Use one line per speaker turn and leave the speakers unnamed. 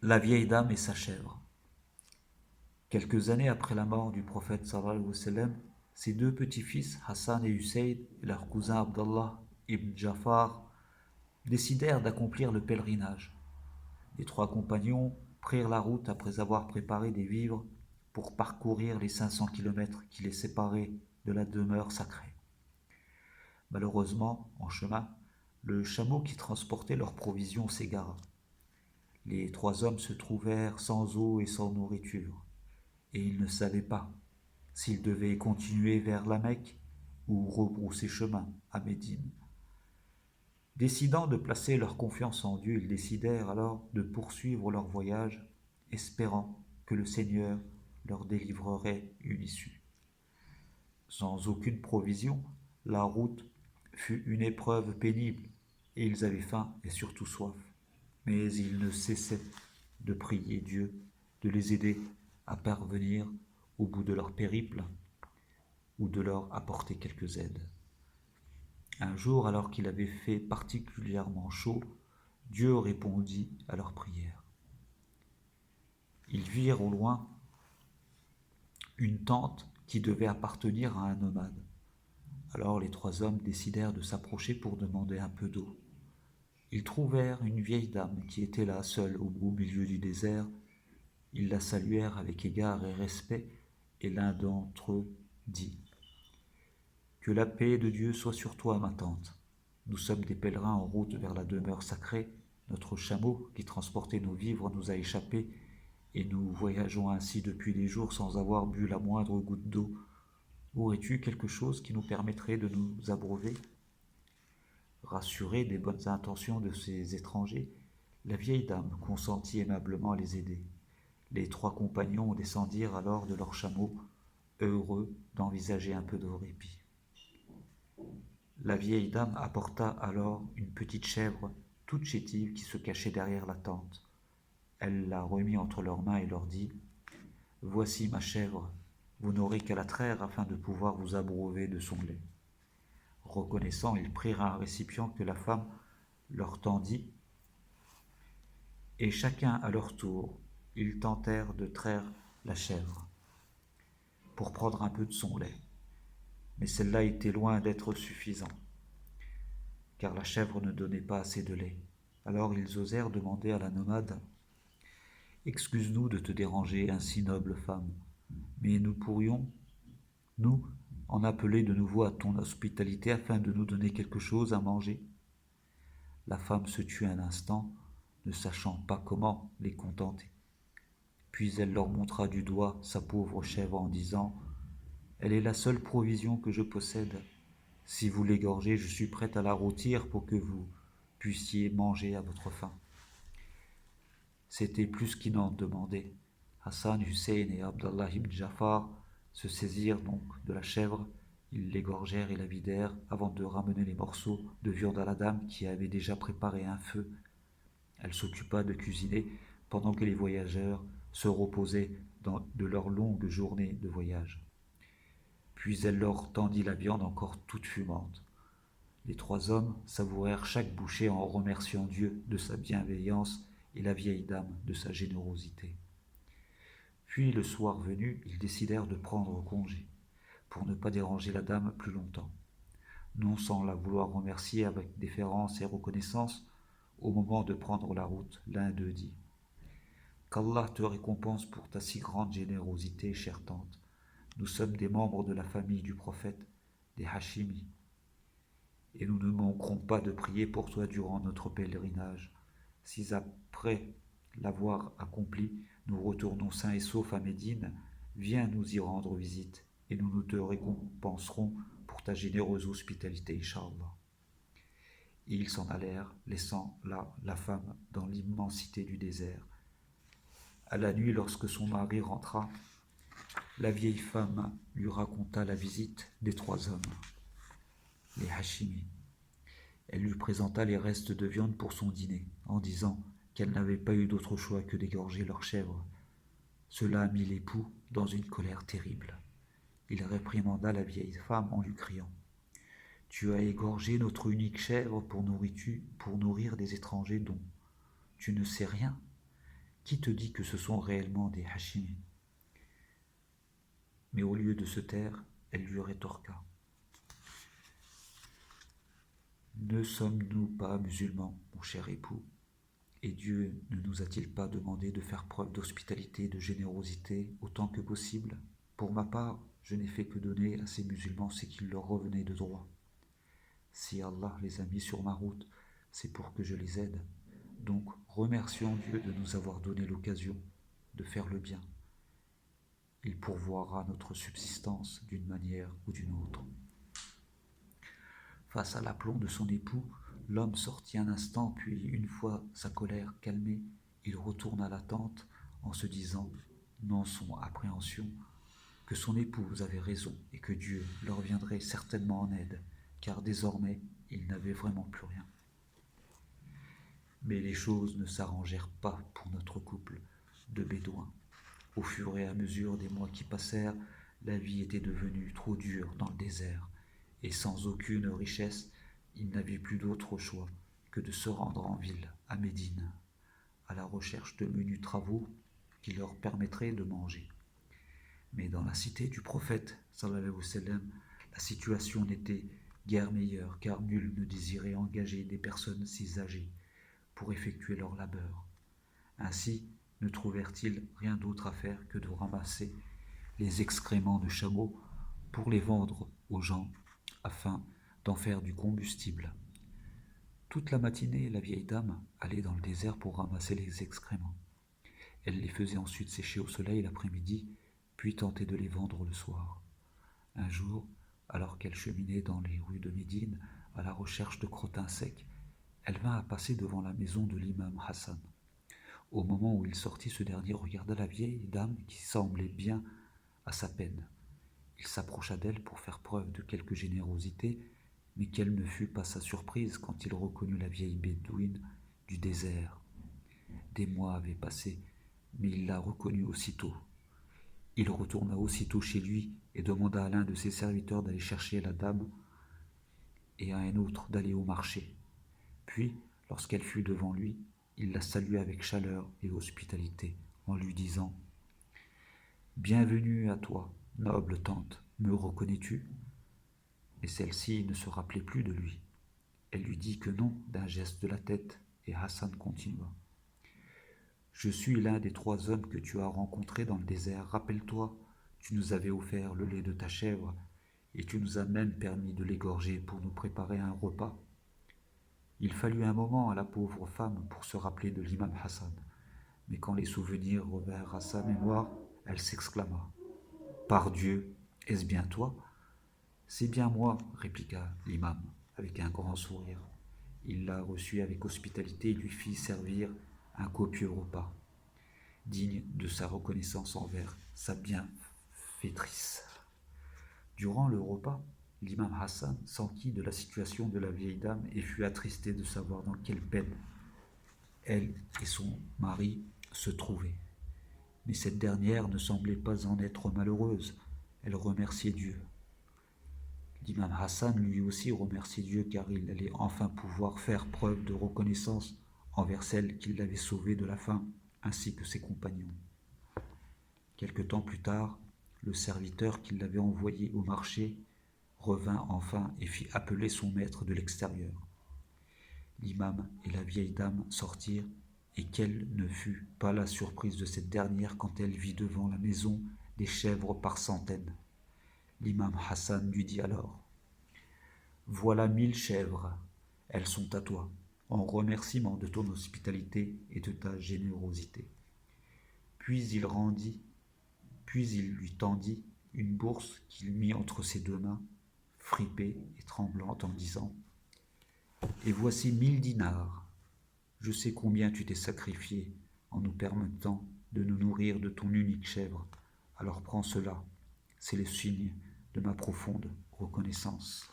La vieille dame et sa chèvre. Quelques années après la mort du prophète sallallahu alayhi wa sallam, ses deux petits-fils, Hassan et Hussein, et leur cousin Abdallah ibn Jafar, décidèrent d'accomplir le pèlerinage. Les trois compagnons prirent la route après avoir préparé des vivres pour parcourir les 500 kilomètres qui les séparaient de la demeure sacrée. Malheureusement, en chemin, le chameau qui transportait leurs provisions s'égara. Les trois hommes se trouvèrent sans eau et sans nourriture, et ils ne savaient pas s'ils devaient continuer vers la Mecque ou rebrousser chemin à Médine. Décidant de placer leur confiance en Dieu, ils décidèrent alors de poursuivre leur voyage, espérant que le Seigneur leur délivrerait une issue. Sans aucune provision, la route fut une épreuve pénible, et ils avaient faim et surtout soif. Mais ils ne cessaient de prier Dieu de les aider à parvenir au bout de leur périple ou de leur apporter quelques aides. Un jour, alors qu'il avait fait particulièrement chaud, Dieu répondit à leur prière. Ils virent au loin une tente qui devait appartenir à un nomade. Alors les trois hommes décidèrent de s'approcher pour demander un peu d'eau. Ils trouvèrent une vieille dame qui était là, seule, au beau milieu du désert. Ils la saluèrent avec égard et respect, et l'un d'entre eux dit « Que la paix de Dieu soit sur toi, ma tante. Nous sommes des pèlerins en route vers la demeure sacrée. Notre chameau qui transportait nos vivres nous a échappés, et nous voyageons ainsi depuis des jours sans avoir bu la moindre goutte d'eau. Aurais-tu quelque chose qui nous permettrait de nous abreuver ?» Rassurée des bonnes intentions de ces étrangers, la vieille dame consentit aimablement à les aider. Les trois compagnons descendirent alors de leur chameau, heureux d'envisager un peu de répit. La vieille dame apporta alors une petite chèvre toute chétive qui se cachait derrière la tente. Elle la remit entre leurs mains et leur dit « Voici ma chèvre, vous n'aurez qu'à la traire afin de pouvoir vous abreuver de son lait. » Reconnaissant, ils prirent un récipient que la femme leur tendit, et chacun à leur tour, ils tentèrent de traire la chèvre pour prendre un peu de son lait. Mais celle-là était loin d'être suffisant, car la chèvre ne donnait pas assez de lait. Alors ils osèrent demander à la nomade « Excuse-nous de te déranger, ainsi noble femme, mais nous pourrions, nous, en appeler de nouveau à ton hospitalité afin de nous donner quelque chose à manger ?» La femme se tut un instant, ne sachant pas comment les contenter. Puis elle leur montra du doigt sa pauvre chèvre en disant « Elle est la seule provision que je possède. Si vous l'égorgez, je suis prête à la rôtir pour que vous puissiez manger à votre faim. » C'était plus qu'ils n'en demandaient. Hassan, Hussein et Abdallah ibn Jafar se saisirent donc de la chèvre, ils l'égorgèrent et la vidèrent avant de ramener les morceaux de viande à la dame qui avait déjà préparé un feu. Elle s'occupa de cuisiner pendant que les voyageurs se reposaient de leur longue journée de voyage. Puis elle leur tendit la viande encore toute fumante. Les trois hommes savourèrent chaque bouchée en remerciant Dieu de sa bienveillance et la vieille dame de sa générosité. Puis, le soir venu, ils décidèrent de prendre congé, pour ne pas déranger la dame plus longtemps. Non sans la vouloir remercier avec déférence et reconnaissance, au moment de prendre la route, l'un d'eux dit « Qu'Allah te récompense pour ta si grande générosité, chère tante. Nous sommes des membres de la famille du prophète, des Hashimi, et nous ne manquerons pas de prier pour toi durant notre pèlerinage. Si après l'avoir accompli, nous retournons sains et saufs à Médine, viens nous y rendre visite, et nous te récompenserons pour ta généreuse hospitalité, Inch'Allah. » Et ils s'en allèrent, laissant là la femme dans l'immensité du désert. À la nuit, lorsque son mari rentra, la vieille femme lui raconta la visite des trois hommes, les Hashimi. Elle lui présenta les restes de viande pour son dîner, en disant qu'elle n'avait pas eu d'autre choix que d'égorger leur chèvre. Cela mit l'époux dans une colère terrible. Il réprimanda la vieille femme en lui criant « Tu as égorgé notre unique chèvre pour nourrir des étrangers dont tu ne sais rien. Qui te dit que ce sont réellement des Hachimi? Mais au lieu de se taire, elle lui rétorqua. Ne sommes-nous pas musulmans, mon cher époux? Et Dieu ne nous a-t-il pas demandé de faire preuve d'hospitalité et de générosité autant que possible? Pour ma part, je n'ai fait que donner à ces musulmans ce qu'il leur revenait de droit. Si Allah les a mis sur ma route, c'est pour que je les aide. Donc, remercions Dieu de nous avoir donné l'occasion de faire le bien. Il pourvoira notre subsistance d'une manière ou d'une autre. Face à l'aplomb de son époux, l'homme sortit un instant, puis, une fois sa colère calmée, il retourna à la tente en se disant, dans son appréhension, que son épouse avait raison et que Dieu leur viendrait certainement en aide, car désormais il n'avait vraiment plus rien. Mais les choses ne s'arrangèrent pas pour notre couple de bédouins. Au fur et à mesure des mois qui passèrent, la vie était devenue trop dure dans le désert, et sans aucune richesse, ils n'avaient plus d'autre choix que de se rendre en ville, à Médine, à la recherche de menus travaux qui leur permettraient de manger. Mais dans la cité du prophète, sallallahu alayhi wa sallam, la situation n'était guère meilleure, car nul ne désirait engager des personnes si âgées pour effectuer leur labeur. Ainsi, ne trouvèrent-ils rien d'autre à faire que de ramasser les excréments de chameaux pour les vendre aux gens afin d'en faire du combustible. Toute la matinée, la vieille dame allait dans le désert pour ramasser les excréments. Elle les faisait ensuite sécher au soleil l'après-midi, puis tentait de les vendre le soir. Un jour, alors qu'elle cheminait dans les rues de Médine à la recherche de crottins secs, elle vint à passer devant la maison de l'imam Hassan. Au moment où il sortit, ce dernier regarda la vieille dame qui semblait bien à sa peine. Il s'approcha d'elle pour faire preuve de quelque générosité, mais quelle ne fut pas sa surprise quand il reconnut la vieille bédouine du désert. Des mois avaient passé, mais il la reconnut aussitôt. Il retourna aussitôt chez lui et demanda à l'un de ses serviteurs d'aller chercher la dame et à un autre d'aller au marché. Puis, lorsqu'elle fut devant lui, il la salua avec chaleur et hospitalité en lui disant « Bienvenue à toi, noble tante, me reconnais-tu » Mais celle-ci ne se rappelait plus de lui. Elle lui dit que non d'un geste de la tête et Hassan continua. « Je suis l'un des 3 hommes que tu as rencontrés dans le désert. Rappelle-toi, tu nous avais offert le lait de ta chèvre et tu nous as même permis de l'égorger pour nous préparer un repas. » Il fallut un moment à la pauvre femme pour se rappeler de l'imam Hassan, mais quand les souvenirs revinrent à sa mémoire, elle s'exclama « Par Dieu, est-ce bien toi ?»« C'est bien moi, » répliqua l'imam avec un grand sourire. Il la reçut avec hospitalité et lui fit servir un copieux repas, digne de sa reconnaissance envers sa bienfaitrice. Durant le repas, l'imam Hassan s'enquit de la situation de la vieille dame et fut attristé de savoir dans quelle peine elle et son mari se trouvaient. Mais cette dernière ne semblait pas en être malheureuse, elle remerciait Dieu. L'imam Hassan lui aussi remerciait Dieu car il allait enfin pouvoir faire preuve de reconnaissance envers celle qui l'avait sauvé de la faim, ainsi que ses compagnons. Quelque temps plus tard, le serviteur qui l'avait envoyé au marché revint enfin et fit appeler son maître de l'extérieur. L'imam et la vieille dame sortirent, et quelle ne fut pas la surprise de cette dernière quand elle vit devant la maison des chèvres par centaines. L'imam Hassan lui dit alors « Voilà 1000 chèvres, elles sont à toi, en remerciement de ton hospitalité et de ta générosité. » Puis il lui tendit une bourse qu'il mit entre ses 2 mains, fripée et tremblante, en disant « Et voici 1000 dinars. Je sais combien tu t'es sacrifié en nous permettant de nous nourrir de ton unique chèvre. Alors prends cela, c'est le signe de ma profonde reconnaissance. »